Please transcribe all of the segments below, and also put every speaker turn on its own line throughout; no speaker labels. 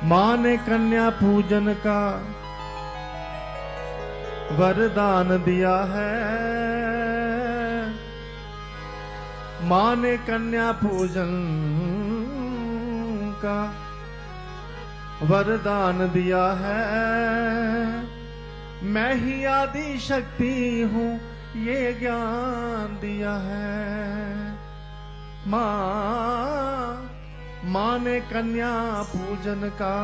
माँ ने कन्या पूजन का वरदान दिया है। माँ ने कन्या पूजन का वरदान दिया है। मैं ही आदि शक्ति हूँ ये ज्ञान दिया है। माँ ने कन्या पूजन का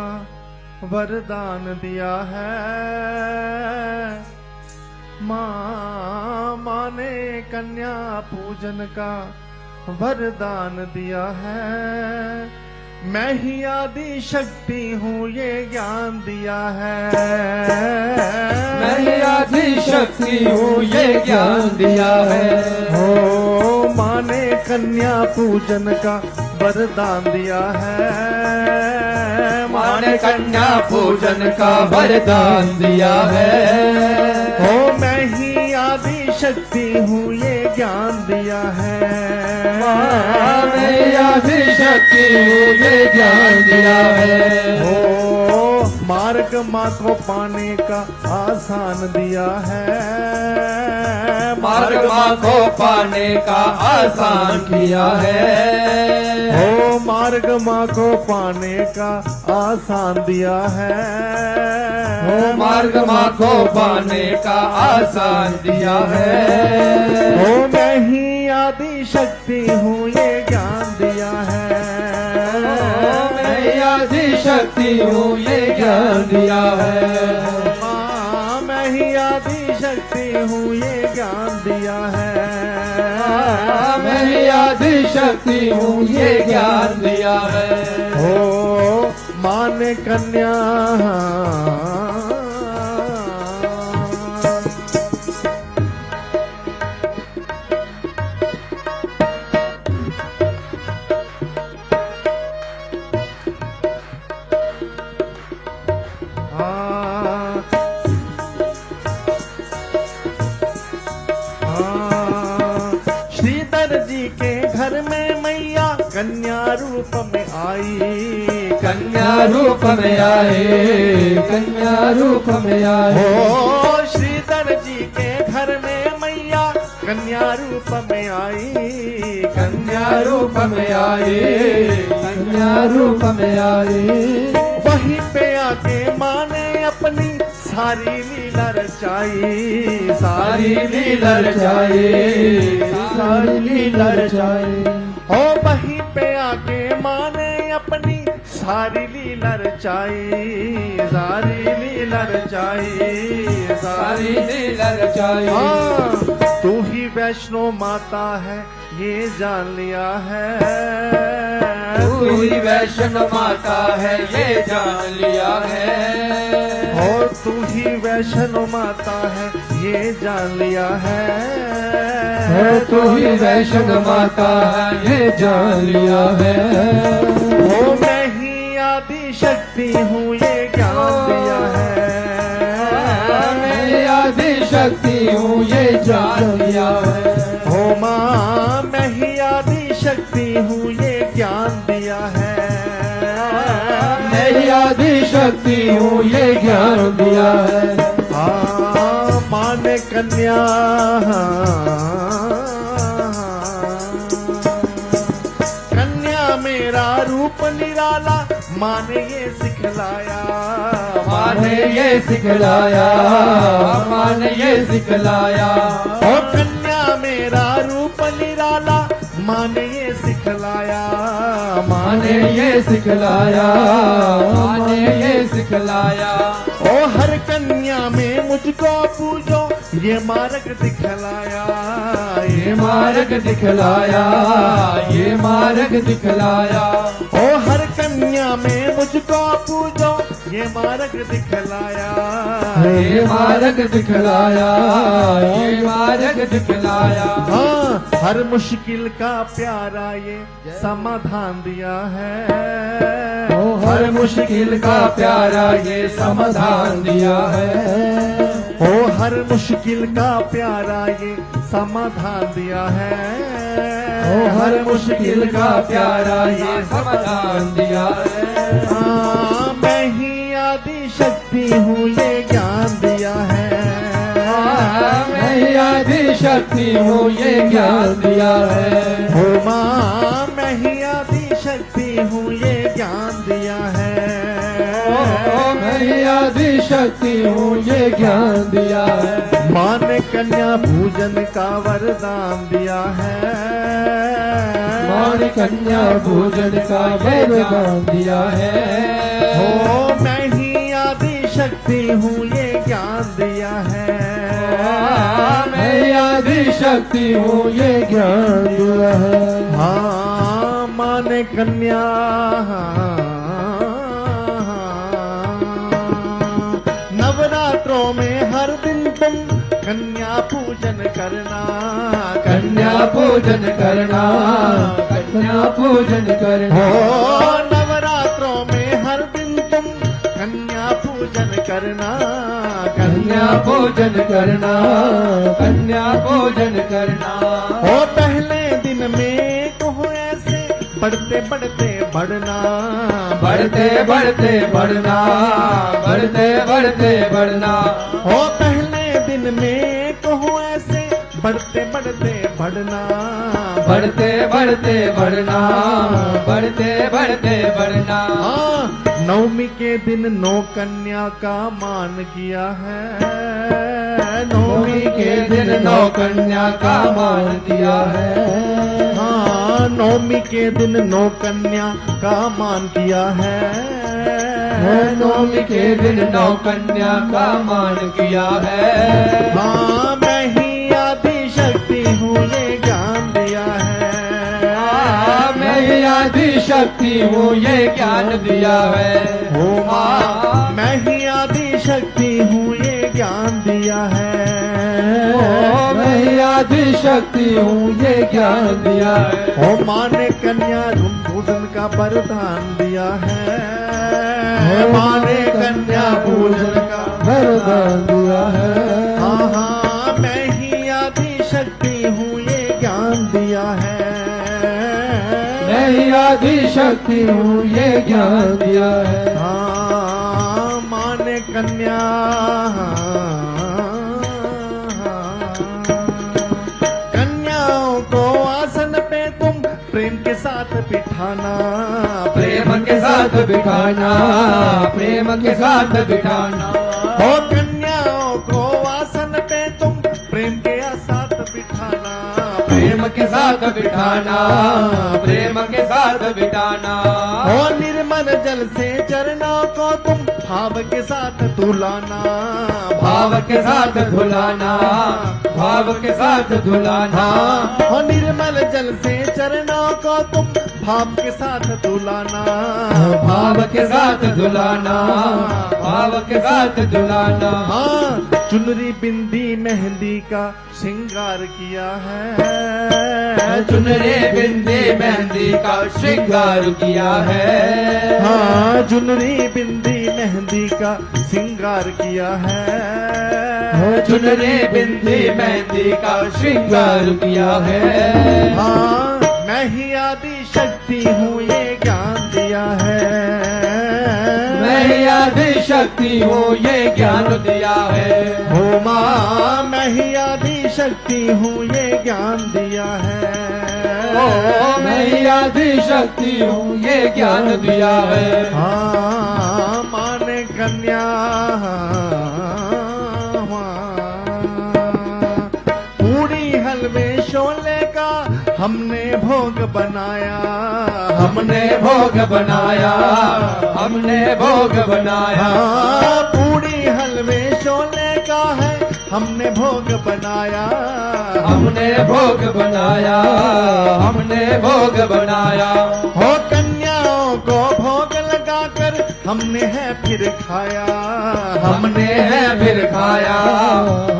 वरदान दिया है। माँ ने कन्या पूजन का वरदान दिया है। मैं ही आदि शक्ति हूँ ये ज्ञान दिया है।
मैं ही आदि शक्ति हूँ ये ज्ञान दिया है।
हो माँ ने कन्या पूजन का वरदान दिया है।
माँ ने कन्या पूजन का वरदान दिया है।
हो मैं ही आदि शक्ति हूँ ये ज्ञान दिया है।
मैं आदि शक्ति हूँ ये ज्ञान दिया है।
हो मार्ग माँ को पाने का आसान दिया है।
मार्ग माँ को पाने का आसान किया है।
हो मार्ग माँ को पाने का आसान दिया है।
हो मार्ग माँ को पाने का आसान दिया है।
हो मैं ही आदि शक्ति हूँ ये ज्ञान दिया है।
मैं आदि शक्ति हूँ ये ज्ञान दिया है।
मैं ही आदि शक्ति हूँ ये ज्ञान दिया है।
मैं आदि शक्ति हूँ ये ज्ञान दिया है।
हो माँ ने कन्या श्रीधर जी के घर में मैया कन्या रूप में आई।
कन्या रूप में आए। कन्या रूप में आए।
हो श्रीधर जी के घर में मैया कन्या रूप में आई।
कन्या रूप में आए। कन्या रूप में आए।
वहीं पे आके माँ ने अपनी सारी लीला रचाई।
सारी लीला रचाई। सारी लीला रचाई।
हो वहीं पे आके माँ ने अपनी सारी लीला रचाई। सारी लीला रचाई।
सारी लीला रचाई।
हाँ तू ही वैष्णो माता है ये जान लिया है।
तू ही वैष्णो माता है ये जान लिया है।
और तू ही वैष्णो माता है ये जान लिया है।
तू ही वैष्णो माता है ये जान लिया है।
ओ मैं ही आदि शक्ति हूँ ये ज्ञान दिया है।
मैं आदि शक्ति हूँ ये जान लिया है।
हो माँ मैं ही आदि शक्ति हूँ ये ज्ञान दिया है।
मैं आदि शक्ति हूँ ये ज्ञान दिया है।
माँ ने कन्या कन्या मेरा रूप निराला माँ ने ये सिखलाया।
माँ ने ये सिखलाया। माँ ने ये सिखलाया।
ओ कन्या मेरा रूप निराला माँ ने ये सिखलाया।
माँ ने ये सिखलाया। माँ ने ये सिखलाया।
ओ हर कन्या में मुझको पूजो ये मार्ग दिखलाया।
ये मार्ग दिखलाया। ये मार्ग दिखलाया।
ओ हर कन्या में मुझको पूजो ये मार्ग दिखलाया।
ये मार्ग दिखलाया। ये मार्ग दिखलाया।
हाँ हर मुश्किल का प्यारा ये समाधान दिया है।
हर मुश्किल का प्यारा ये समाधान दिया है।
ओ हर मुश्किल का प्यारा ये समाधान दिया है।
ओ हर मुश्किल का प्यारा ये समाधान दिया है।
मैं
शक्ति हूँ ये ज्ञान दिया है।
हो माँ मैं ही आदि शक्ति हूँ ये ज्ञान दिया है।
मैं ही आदि शक्ति हूँ ये ज्ञान दिया है।
माँ ने कन्या पूजन का वरदान दिया है।
माँ ने कन्या पूजन का वरदान दिया है।
हो मैं ही आदि शक्ति हूँ ये ज्ञान दिया है।
मैं आदि शक्ति हूँ ये ज्ञान दिया है।
हाँ माँ ने कन्या नवरात्रों में हर दिन तुम कन्या पूजन करना।
कन्या पूजन करना, कन्या पूजन करना।
हो नवरात्रों में हर दिन तुम कन्या पूजन करना।
कन्या पूजन करना, कन्या पूजन करना।
हो पहले दिन में कहो ऐसे बढ़ते बढ़ते बढ़ना।
बढ़ते बढ़ते बढ़ना, बढ़ते बढ़ते बढ़ना।
हो पहले दिन में कहो ऐसे बढ़ते बढ़ते बढ़ना।
बढ़ते बढ़ते बढ़ना, बढ़ते बढ़ते बढ़ना।
हाँ नवमी के दिन नौ कन्या का मान किया है।
नवमी के दिन नौ कन्या का मान किया है।
हाँ नवमी के दिन नौ कन्या का मान किया है।
नवमी के दिन नौ कन्या का मान किया है।
हाँ मैं ही आदि शक्ति हूँ ये ज्ञान दिया है।
मैं ही आदि शक्ति हूँ ये ज्ञान दिया है।
हो माँ मैं ही आदि शक्ति हूँ ये ज्ञान दिया है।
मैं ही आदि शक्ति हूँ ये ज्ञान दिया है।
हो माँ ने कन्या पूजन का वरदान दिया है। माँ ने कन्या पूजन का
वरदान दिया है।
हाँ हाँ मैं ही आदि शक्ति हूँ ये ज्ञान दिया है।
मैं ही आदि शक्ति हूँ ये ज्ञान दिया है।
हाँ माँ ने कन्या कन्याओं को आसन पे तुम प्रेम के साथ बिठाना।
प्रेम के साथ बिठाना, प्रेम के साथ बिठाना।
हो कन्याओं को आसन पे तुम प्रेम के साथ बिठाना।
प्रेम के साथ बिठाना, प्रेम के साथ बिठाना।
हो निर्मल जल से चरणों को तुम भाव के साथ धुलाना।
भाव के साथ धुलाना, भाव के साथ धुलाना।
हो निर्मल जल से चरणों को तुम भाव के साथ धुलाना।
भाव के साथ धुलाना, भाव के साथ धुलाना।
हाँ चुनरी बिंदी मेहंदी का श्रृंगार किया है।
चुनरी बिंदी मेहंदी का श्रृंगार किया है।
हाँ चुनरी बिंदी मेहंदी का श्रृंगार किया है।
चुनरी बिंदी मेहंदी का श्रृंगार किया है।
हाँ मैं ही आदि शक्ति हूँ ये ज्ञान दिया है।
मैं ही आदि शक्ति हूँ ये ज्ञान दिया है।
हो माँ मैं ही आदि शक्ति हूँ ये ज्ञान दिया है।
ओ मैं ही आदि शक्ति हूँ ये ज्ञान दिया है।
हाँ माँ ने कन्या पूरी हलवे शोले का हमने भोग बनाया।
हमने भोग बनाया, हमने भोग बनाया।
पूरी हलवे शोले का है हमने भोग बनाया।
हमने भोग बनाया, हमने भोग बनाया।
हो कन्याओं को भोग लगाकर हमने है फिर खाया।
हमने है फिर खाया,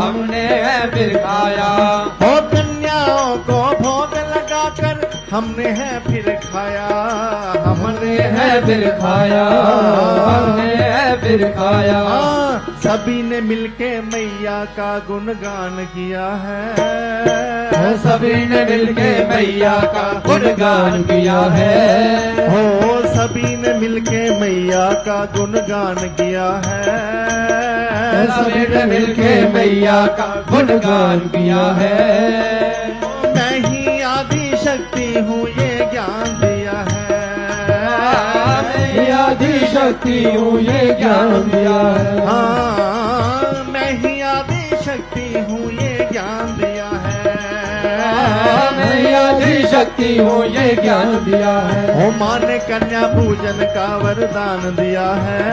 हमने है फिर खाया।
हो कन्याओं को भोग लगाकर हमने है फिर खाया।
हमने है फिर खाया, हमने है फिर खाया।
सभी ने मिलके मैया का गुणगान किया है।
सभी ने मिलके मैया का गुणगान किया है।
हो सभी ने मिलके मैया का गुणगान किया है।
सभी ने मिलके मैया का गुणगान किया है।
मैं ही आदि शक्ति हूँ ये ज्ञान दिया है।
मैं आदि शक्ति हूँ ये ज्ञान दिया है।
हाँ, मैं ही आदि शक्ति हूँ ये ज्ञान दिया है।
मैं आदि शक्ति हूँ ये ज्ञान दिया है।
ओ माँ ने कन्या पूजन का वरदान दिया है।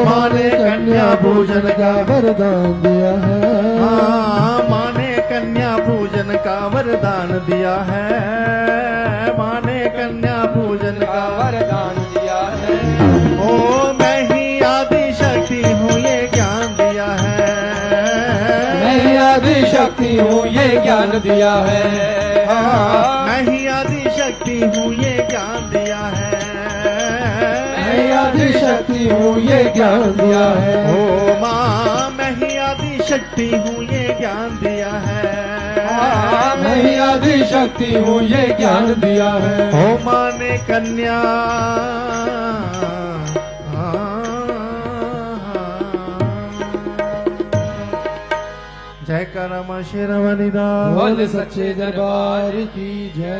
माँ ने कन्या पूजन का वरदान दिया है।
हाँ, माँ ने कन्या पूजन का वरदान दिया है। माँ ने कन्या पूजन का
वरदान दिया है।
ओ मैं ही आदि शक्ति हूँ ये ज्ञान दिया है।
मैं आदि शक्ति हूँ ये ज्ञान दिया है।
हाँ, मैं ही आदि शक्ति हूँ ये ज्ञान दिया है।
मैं आदि शक्ति हूँ ये ज्ञान दिया है।
ओ माँ मैं ही आदि शक्ति हूँ ये ज्ञान दिया है।
मैं आदि शक्ति हूँ ये ज्ञान दिया है।
ओ माँ ने कन्या जय करमा शेरवाली दा
बोल सच्चे दरबार की जय।